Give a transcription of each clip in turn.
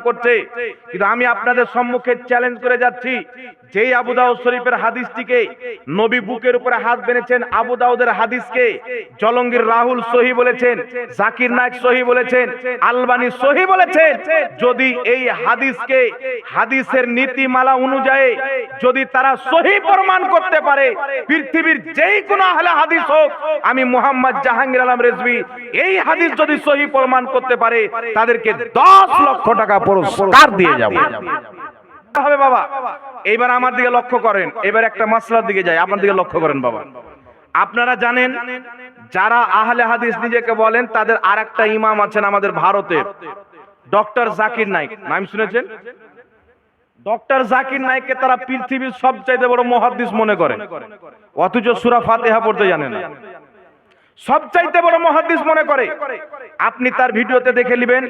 করছে, কিন্তু আমি আপনাদের সম্মুখে চ্যালেঞ্জ করে যাচ্ছি, যেই আবু দাউদ শরীফের হাদিসটিকে নবী বুকের উপরে হাত বেঁধেছেন, আবু দাউদের হাদিসকে জলঙ্গির রাহুল সহি বলেছেন, জাকির নায়েক সহি বলেছেন, আলবানী সহি বলেছেন, যদি এই হাদিসকে হাদিসের নীতিমালা অনুযায়ী যদি তারা সহি প্রমাণ করতে পারে, পৃথিবীর যেই কোনো আহলে হাদিস হোক, আমি মোহাম্মদ জাহাঙ্গীর আলম রেজভী এই হাদিস যদি সহি প্রমাণ করতে পারে, তাদেরকে 10 লক্ষ টাকা পুরস্কার দিয়ে যাব হবে বাবা। এইবার আমার দিকে লক্ষ্য করেন, এবার একটা মাসলার দিকে যাই, আপনার দিকে লক্ষ্য করেন বাবা। আপনারা জানেন যারা আহলে হাদিস নিজেকে বলেন, তাদের আরেকটা ইমাম আছেন আমাদের ভারতের, ডক্টর জাকির নায়েক, নাম শুনেছেন? ডক্টর জাকির নায়েককে তারা পৃথিবীর সবচাইতে বড় মুহাদ্দিস মনে করে, অথচ সূরা ফাতিহা পড়তে জানে না। সবচাইতে বড় মুহাদ্দিস মনে করে। আপনি তার ভিডিওতে দেখে নেবেন।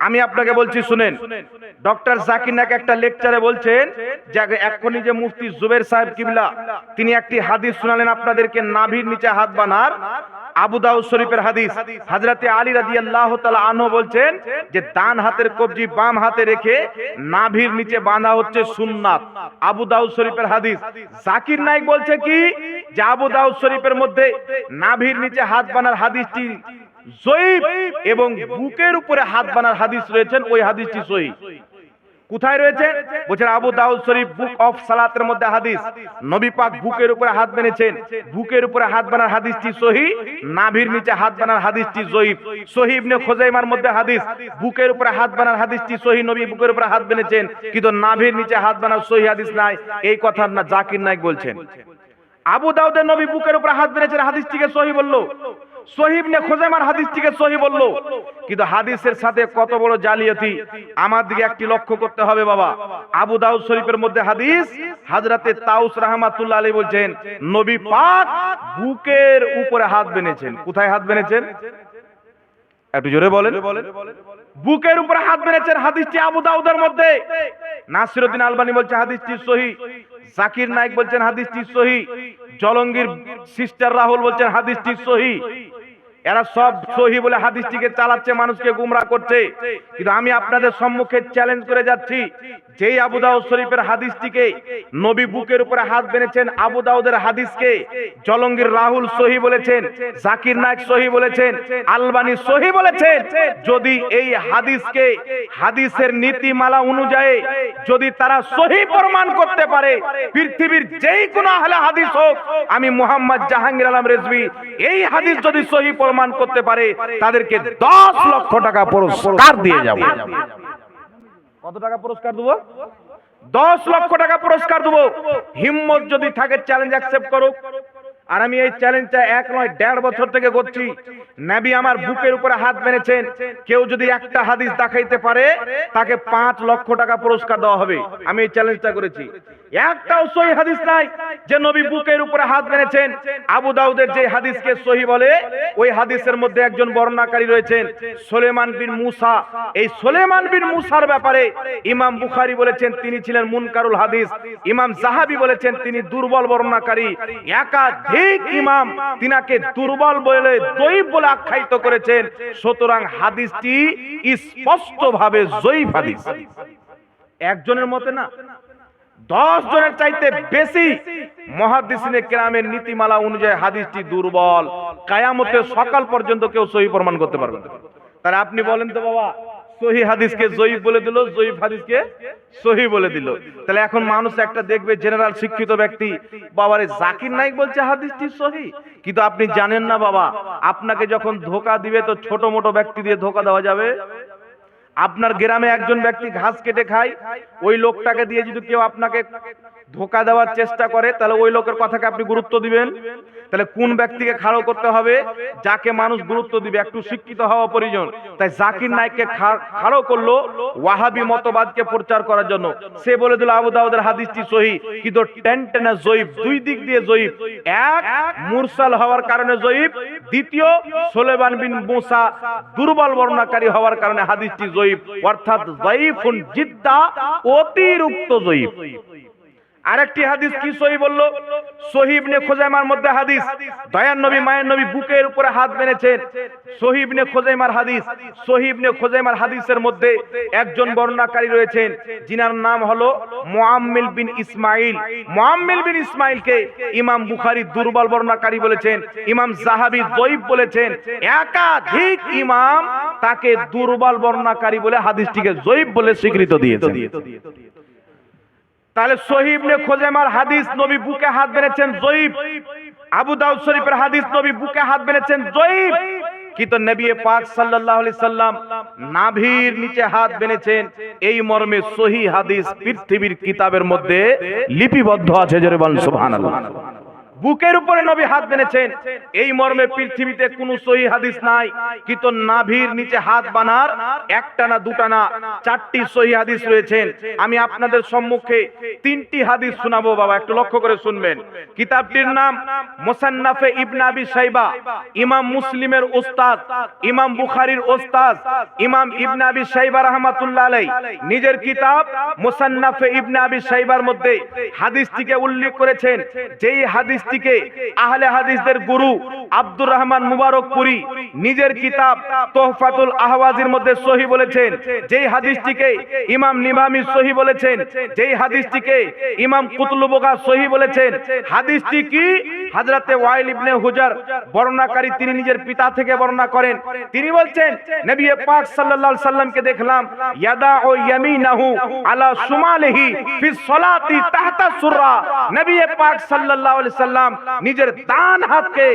আমি আপনাকে বলছি শুনেন, ডক্টর জাকির নায়েক একটা লেকচারে বলছেন যে এখনই যে মুফতি জুবের সাহেব কিবলা তিনি একটি হাদিস শোনালেন আপনাদেরকে, নাভির নিচে হাত বাঁধার, আবু দাউদ শরীফের হাদিস। হযরতে আলী রাদিয়াল্লাহু তাআলা আনহু বলছেন যে ডান হাতের কবজি বাম হাতে রেখে নাভির নিচে বাঁধা হচ্ছে সুন্নাত, আবু দাউদ শরীফের হাদিস। জাকির নায়েক বলছে কি যে আবু দাউদ শরীফের মধ্যে নাভির নিচে হাত বাঁধার হাদিসটি যঈফ এবং বুকের উপরে হাত বাঁধার হাদিস রয়েছেন, ওই হাদিসটি সহিহ। কোথায় রয়েছে? বলছেন আবু দাউদ শরীফ বুক অফ সালাতের মধ্যে হাদিস, নবী পাক বুকের উপরে হাত বেঁধেছেন, বুকের উপরে হাত বাঁধার হাদিসটি সহিহ, নাভির নিচে হাত বাঁধার হাদিসটি যঈফ। সহিহ ইবনে খুজাইমার মধ্যে হাদিস, বুকের উপরে হাত বাঁধার হাদিসটি সহিহ, নবী বুকের উপরে হাত বেঁধেছেন, কিন্তু নাভির নিচে হাত বাঁধার সহিহ হাদিস নাই। এই কথা না জাকির নায়েক বলছেন। আবু দাউদের নবী বুকের উপরে হাত বেঁধেছেন হাদিসটিকে সহিহ বললো, সহিহ ইবনে খুজাইমার হাদিসটিকে সহিহ বলল, কিন্তু হাদিসের সাথে কত বড় জালিয়াতি আমার দিকে একটি লক্ষ্য করতে হবে বাবা। আবু দাউদ শরীফের মধ্যে হাদিস, হযরতে তাউস রাহমাতুল্লাহ আলাইহি বলছেন নবী পাক বুকের উপরে হাত বেঁধেছেন। কোথায় হাত বেঁধেছেন? একটু জোরে বলেন। বুকের উপরে হাত বেঁধেছেন, হাদিসটি আবু দাউদের মধ্যে। নাসিরউদ্দিন আলবানী বলছে হাদিসটি সহিহ, জাকির নায়েক বলছেন হাদিসটি সহিহ, জলঙ্গির সিস্টার রাহুল বলছেন হাদিসটি সহিহ। এরা সব সহিহ বলে হাদিসটিকে চালাচ্ছে, মানুষকে গুমরাহ করছে। কিন্তু আমি আপনাদের সম্মুখে চ্যালেঞ্জ করে যাচ্ছি, যেই আবু দাউদ শরীফের হাদিসটিকে নবী বুকের উপরে হাত বেঁধেছেন, আবু দাউদের হাদিসকে জলঙ্গির রাহুল সহিহ বলেছেন, জাকির নায়েক সহিহ বলেছেন, আলবানী সহিহ বলেছেন, যদি এই হাদিসকে হাদিসের নীতিমালা অনুযায়ী যদি তারা সহিহ প্রমাণ করতে পারে, পৃথিবীর যেই কোনো আহলে হাদিস হোক, আমি মোহাম্মদ জাহাঙ্গীর আলম রেজভী এই হাদিস যদি সহিহ প্রমাণ করতে পারে, তাদেরকে 10 লক্ষ টাকা পুরস্কার দিয়ে যাব। কত টাকা পুরস্কার দেব? 10 লক্ষ টাকা পুরস্কার দেব। হিম্মত যদি থাকে চ্যালেঞ্জ অ্যাকসেপ্ট করুক। আর আমি এই চ্যালেঞ্জটা 1 নয় 1.5 বছর থেকে করছি। নবী আমার বুকের উপরে হাত বেঁধেছেন, কেউ যদি একটা হাদিস দেখাইতে পারে তাকে 5 লক্ষ টাকা পুরস্কার দেওয়া হবে। আমি এই চ্যালেঞ্জটা করেছি। একটাও সহিহ হাদিস নাই যে নবী বুকের উপরে হাত বেঁধেছেন। আবু দাউদের যে হাদিসকে সহিহ বলে, ওই হাদিসের মধ্যে একজন বর্ণনাকারী রয়েছেন সুলাইমান বিন মুসা। এই সুলাইমান বিন মুসার ব্যাপারে ইমাম বুখারী বলেছেন তিনি ছিলেন মুনকারুল হাদিস, ইমাম যাহাবী বলেছেন তিনি দুর্বল বর্ণনাকারী, একাধিক ইমাম তিনাকে দুর্বল বলে যঈফ বলে আখ্যায়িত করেছেন। সুতরাং হাদিসটি স্পষ্টভাবে যঈফ হাদিস। একজনের মতে না, 10 জনের চাইতে বেশি মুহাদ্দিসিনে কেরামের নীতিমালা অনুযায়ী হাদিসটি দুর্বল। কিয়ামতের সকাল পর্যন্ত কেউ সহিহ প্রমাণ করতে পারবে না। তাহলে আপনি বলেন তো বাবা, সহিহ হাদিসকে যঈফ বলে দিল, যঈফ হাদিসকে সহিহ বলে দিল। তাহলে এখন মানুষ একটা দেখবে জেনারেল শিক্ষিত ব্যক্তি, বাবারে জাকির নায়েক বলছে হাদিসটি সহিহ, কিন্তু আপনি জানেন না বাবা, আপনাকে যখন ধোঁকা দিবে তো ছোট মোটো ব্যক্তি দিয়ে ধোঁকা দেওয়া যাবে। আপনার গ্রামে একজন ব্যক্তি ঘাস কেটে খায়, ওই লোকটাকে দিয়ে যদি কেউ আপনাকে ধোঁকা দেওয়ার চেষ্টা করে, তাহলে ওই লোকের কথাকে আপনি গুরুত্ব দিবেন? তাহলে কোন ব্যক্তিকে খাড়ো করতে হবে? যাকে মানুষ গুরুত্ব দিবে, একটু শিক্ষিত হওয়া প্রয়োজন। তাই জাকির নায়েককে খাড়ো করলো ওয়াহাবি মতবাদকে প্রচার করার জন্য। সে বলে দিল আবু দাউদের হাদিসটি সহিহ, কিন্তু টেনটেনা যঈফ, দুই দিক দিয়ে যঈফ। এক, মুরসাল হওয়ার কারণে যঈফ, দ্বিতীয় সুলাইমান বিন মুসা দুর্বল বর্ণনাকারী হওয়ার কারণে হাদিসটি যঈফ, অর্থাৎ যঈফুন জিদ্দা, অতিরিক্ত যঈফ। আরেকটি হাদিস কি সহি বললো? সহিহ ইবনে খুজাইমার মধ্যে হাদিস, দয়ার নবী মায়ের নবী বুকের উপরে হাত বেঁধেছেন। সহিহ ইবনে খুজাইমার হাদিস। সহিহ ইবনে খুজাইমার হাদিসের মধ্যে একজন বর্ণনাকারী রয়েছেন যিনার নাম হলো মুআম্মিল বিন ইসমাইল। মুআম্মিল বিন ইসমাইলকে ইমাম বুখারী দুর্বল বর্ণনাকারী বলেছেন, ইমাম যাহাবী যঈফ বলেছেন, একাধিক ইমাম তাকে দুর্বল বর্ণনাকারী বলে হাদিসটিকে যঈফ বলে স্বীকৃত দিয়েছেন। তাহলে সহিহ ইবনে খুজাইমার হাদিস নবী বুকে হাত বেঁধেছেন যঈফ, আবু দাউদ শরীফের হাদিস নবী বুকে হাত বেঁধেছেন যঈফ, কিন্তু নবী পাক সাল্লাল্লাহু আলাইহি সাল্লাম নাভির নিচে হাত বেঁধেছেন এই মর্মে সহিহ হাদিস পৃথিবীর কিতাবের মধ্যে লিপিবদ্ধ আছে। জোরে বলেন সুবহানাল্লাহ। বুকের উপরে নবী হাত বেঁধেছেন এই মর্মে পৃথিবীতে কোনো সহিহ হাদিস নাই, কিন্তু নাভির নিচে হাত বানার একটা না দুটা না চারটি সহিহ হাদিস রয়েছেন। আমি আপনাদের সম্মুখে তিনটি হাদিস শোনাবো বাবা, একটু লক্ষ্য করে শুনবেন। কিতাবটির নাম মুসান্নাফে ইবনে আবি শাইবা, ইমাম মুসলিমের উস্তাদ, ইমাম বুখারীর উস্তাদ ইমাম ইবনে আবি শাইবা রাহমাতুল্লাহ আলাইহি নিজের কিতাব মুসান্নাফে ইবনে আবি শাইবার মধ্যে হাদিসটিকে উল্লেখ করেছেন। যেই হাদিস আহলে হাদিসদের গুরু আব্দুর রহমান মুবারকপুরি নিজের কিতাব তোহফাতুল আহওয়াজির মধ্যে সহিহ বলেছেন। যেই হাদিসটিকে ইমাম নিভামি সহিহ বলেছেন, যেই হাদিসটিকে ইমাম কুতলুবগা সহিহ বলেছেন। হাদিসটি কি? হযরতে ওয়াইল ইবনে হুজার বর্ণনাকারী, তিনি নিজের পিতা থেকে বর্ণনা করেন। তিনি বলছেন নবী পাক সাল্লাল্লাহু আলাইহি সাল্লামকে দেখলাম ইয়াদাউ ইয়ামিনাহু আলা শুমালিহি ফি সলাতি তাহতা সুররা। নবী পাক সাল্লাল্লাহু আলাইহি সাল্লাম নিজের ডান হাতকে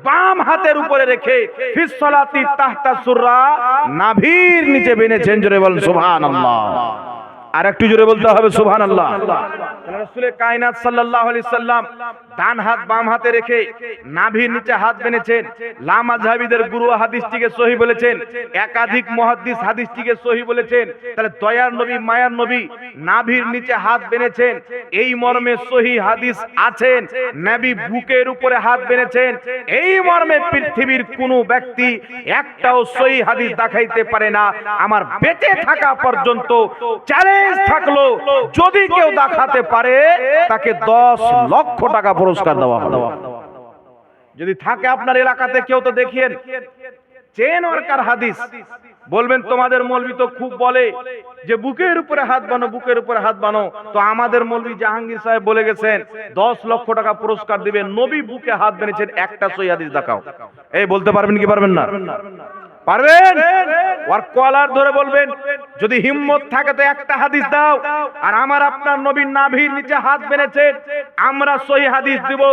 বাম হাতের উপরে রেখে ফিস সালাতি তাহতা সুররা নাভির নিচে বেঁধেছেন। জোরে বলেন সুবহানাল্লাহ। আর একটু জোরে বলতে হবে সুবহানাল্লাহ। রাসূলে কায়নাত সাল্লাল্লাহু আলাইহি সাল্লাম ডান হাত বাম হাতে রেখে নাভির নিচে হাত বেঁধেছেন। লামা যাহাবীদের গুরু হাদিসটিকে সহিহ বলেছেন, একাধিক মুহাদ্দিস হাদিসটিকে সহিহ বলেছেন। তাহলে দয়ার নবী মায়ার নবী নাভির নিচে হাত বেঁধেছেন এই মর্মে সহিহ হাদিস আছেন। নবী বুকের উপরে হাত বেঁধেছেন এই মর্মে পৃথিবীর কোনো ব্যক্তি একটাও সহিহ হাদিস দেখাইতে পারে না। আমার বেঁচে থাকা পর্যন্ত চ্যালেঞ্জ থাকলো, যদি কেউ দেখাতে পারে তাকে 10 লক্ষ টাকা পুরস্কার দেওয়া হবে। যদি থাকে আপনার এলাকাতে কেউ, তো দেখিয়েন চেন ওয়ার্কার হাদিস। বলবেন তোমাদের মৌলবি তো খুব বলে যে বুকের উপরে হাত বানো, বুকের উপরে হাত বানো। তো আমাদের মৌলবি জাহাঙ্গীর সাহেব বলে গেছেন 10 লক্ষ টাকা পুরস্কার দিবে। নবী বুকে হাত বেঁধেছেন, একটা সহিহ হাদিস দেখাও। এই বলতে পারবেন কি পারবেন না? পারবেন? ওর কলার ধরে বলবেন যদি হিম্মত থাকে তো একটা হাদিস দাও। আর আমার আপনার নবীর নাভির নিচে হাত বেঁধেছেন, আমরা সহিহ হাদিস দিব।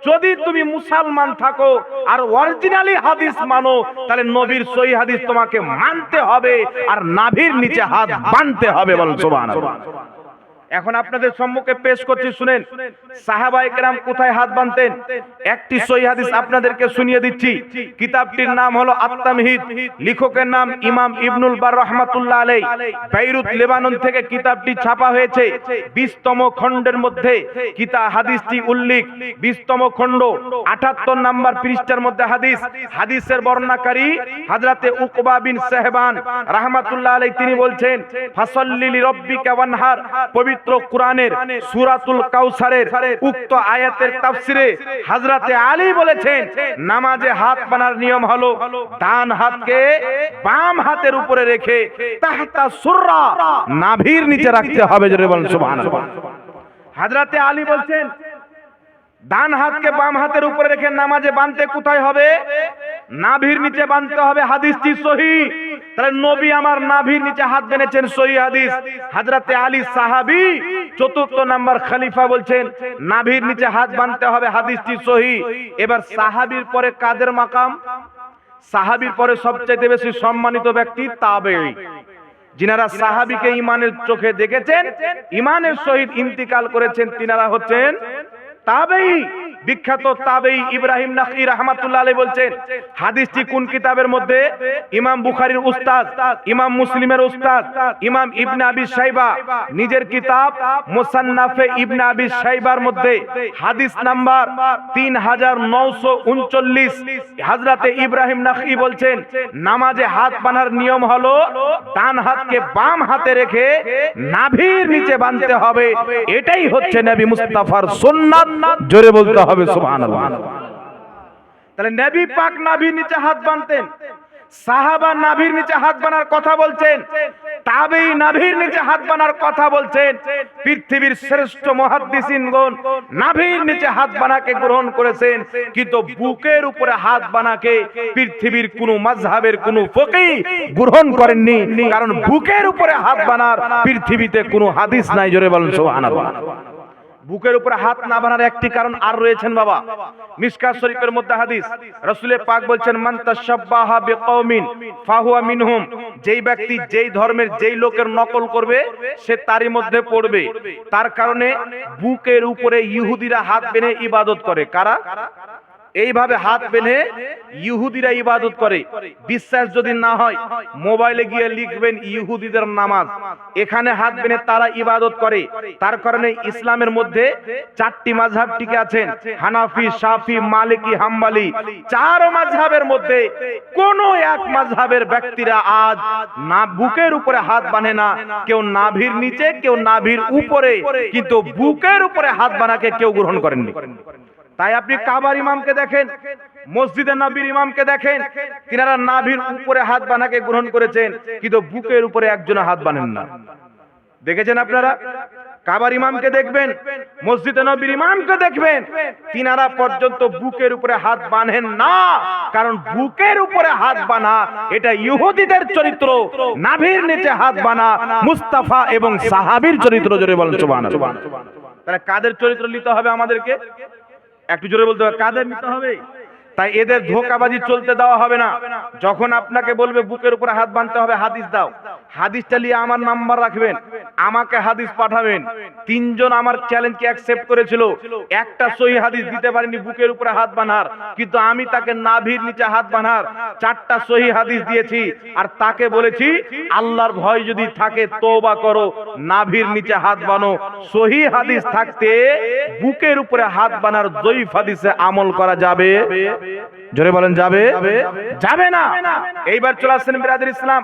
যদি তুমি মুসলমান থাকো আর অরিজিনালি হাদিস মানো, তাহলে নবীর সহিহ হাদিস তোমাকে মানতে হবে আর নাভির নিচে হাত বাঁধতে হবে। বলুন সুবহানাল্লাহ। এখন আপনাদের সম্মুখে পেশ করছি, শুনেন সাহাবায়ে কেরাম কোথায় হাত বাঁধতেন। একটি সহিহ হাদিস আপনাদেরকে শুনিয়ে দিচ্ছি। কিতাবটির নাম হলো আত-তামহিদ, লেখকের নাম ইমাম ইবনুল বার রাহমাতুল্লাহ আলাইহি। বেইরুত লেবানন থেকে কিতাবটি ছাপা হয়েছে। 20তম খণ্ডের মধ্যে কিতাব হাদিসটি উল্লেখ। 20তম খণ্ড 78 নম্বর পৃষ্ঠার মধ্যে হাদিস। হাদিসের বর্ণনাকারী হযরতে উকবা বিন সাহবান রাহমাতুল্লাহ আলাইহি, তিনি বলছেন ফাসাল্লি লিরাব্বিকা ওয়ানহার। পবিত্র কোরআনের সূরাতুল কাউসারের উক্ত আয়াতের তাফসিরে হযরতে আলী বলেছেন নামাজে হাত বাঁধার নিয়ম হলো ডান হাতকে বাম হাতের উপরে রেখে তাহতা সুররা নাভির নিচে রাখতে হবে। জোরে বলেন সুবহানাল্লাহ। হযরতে আলী বলছেন ডান হাতকে বাম হাতের উপরে রেখে নামাজে বাঁধতে কোথায় হবে? নাভির নিচে বাঁধতে হবে। হাদিসটি সহিহ। তাহলে নবী আমার নাভির নিচে হাত বেঁধেছেন, সহিহ হাদিস। হযরতে আলী সাহাবী 4র্থ নাম্বার খলিফা বলছেন নাভির নিচে হাত বাঁধতে হবে, হাদিসটি সহিহ। এবার সাহাবীর পরে কাদের মাকাম? সাহাবীর পরে সবচেয়ে বেশি সম্মানিত ব্যক্তি তাবেঈ, যিনারা সাহাবীকে ঈমানের চোখে দেখেছেন, ঈমানের সহিত ইন্তিকাল করেছেন, তিনারা হচ্ছেন তাবেঈ। বিখ্যাত তাবেঈ ইব্রাহিম নাখঈ রাহমাতুল্লাহ আলাইহি বলছেন, হাদিসটি কোন কিতাবের মধ্যে? ইমাম বুখারীর উস্তাদ, ইমাম মুসলিমের উস্তাদ, ইমাম ইবনে আবি শাইবা নিজের কিতাব মুসান্নাফে ইবনে আবি শাইবার মধ্যে হাদিস নাম্বার 3939, হযরতে ইব্রাহিম নাখঈ বলছেন, নামাজে হাত বাঁধার নিয়ম হলো ডান হাতকে বাম হাতে রেখে নাভির নিচে বাঁধতে হবে। এটাই হচ্ছে নবী মুস্তাফার সুন্নাত। জোরে বলতে হবে সুবহানাল্লাহ। তাহলে নবী পাক নাভির নিচে হাত বাঁধতেন, সাহাবা নাভির নিচে হাত বাঁধার কথা বলছেন, তাবেঈ নাভির নিচে হাত বাঁধার কথা বলছেন। পৃথিবীর শ্রেষ্ঠ মুহাদ্দিসিনগণ নাভির নিচে হাত বাঁধাকে গ্রহণ করেছেন, কিন্তু বুকের উপরে হাত বাঁধাকে পৃথিবীর কোন মাযহাবের কোন ফকিহ গ্রহণ করেননি, কারণ বুকের উপরে হাত বাঁধার পৃথিবীতে কোনো হাদিস নাই। জোরে বলেন সুবহানাল্লাহ। বুকের উপরে হাত না বাঁধার একটি কারণ আর রয়েছেন বাবা। মিশকাত শরীফের মধ্যে হাদিস, রাসূল পাক বলছেন, মান তাশাব্বাহা বিকওমিন ফাহুয়া মিনহুম, যেই ব্যক্তি যেই ধর্মের যেই লোকের নকল করবে সে তারই মধ্যে পড়বে। তার কারণে বুকের উপরে ইহুদিরা হাত বেঁধে ইবাদত করে। কারা? এইভাবে হাত বেঁধে ইহুদিরা ইবাদত করে। বিশ্বাস যদি না হয় মোবাইলে গিয়ে লিখবেন ইহুদিদের নামাজ, এখানে হাত বেঁধে তারা ইবাদত করে। তার কারণে ইসলামের মধ্যে চারটি মাযহাব টিকে আছেন, হানাফি, শাফি, মালিকি, হাম্বলি। চার মাযহাবের মধ্যে কোন এক মাযহাবের ব্যক্তিরা আজ না বুকের উপরে হাত বাঁধে না, কেউ নাভির নিচে, কেউ নাভির উপরে, কিন্তু বুকের উপরে হাত বাঁধাকে কেউ গ্রহণ করেননি। তাই আপনি কাবার ইমামকে দেখেন, মসজিদে নববীর ইমামকে দেখেন, তিনারা নাভির উপরে হাত বাঁধাকে গ্রহণ করেছেন, কিন্তু বুকের উপরে একজন হাত বাঁধেন না। দেখেছেন আপনারা? কাবার ইমামকে দেখবেন, মসজিদে নববীর ইমামকে দেখবেন, তিনারা পর্যন্ত বুকের উপরে হাত বাঁধেন না, কারণ বুকের উপরে হাত বাঁধা এটা ইহুদিদের চরিত্র, নাভির নিচে হাত বাঁধা মুস্তাফা এবং সাহাবীর চরিত্র। জোরে বলেন সুবহানাল্লাহ। তাহলে কাদের চরিত্র নিতে হবে আমাদেরকে? একটু জোরে বলতে হবে, কাদের নিতে হবে? তাই এদের ধোঁকাবাজি চলতে দেওয়া হবে না। যখন আপনাকে বলবে বুকের উপরে হাত বাঁধতে হবে, হাদিস দাও, হাদিসটা নিয়ে আমার নাম্বার রাখবেন, আমাকে হাদিস পাঠাবেন। তিনজন আমার চ্যালেঞ্জকে অ্যাকসেপ্ট করেছিল, একটা সহি হাদিস দিতে পারিনি বুকের উপরে হাত বাঁধার, কিন্তু আমি তাকে নাভির নিচে হাত বাঁধার 4টা সহি হাদিস দিয়েছি, আর তাকে বলেছি আল্লাহর ভয় যদি থাকে তওবা করো, নাভির নিচে হাত বাঁধো। সহি হাদিস থাকতে বুকের উপরে হাত বাঁধার যঈফ হাদিসে আমল করা যাবে? জোরে বলেন যাবে? যাবে না। এইবার চলে আসছেন বিরাদর ইসলাম।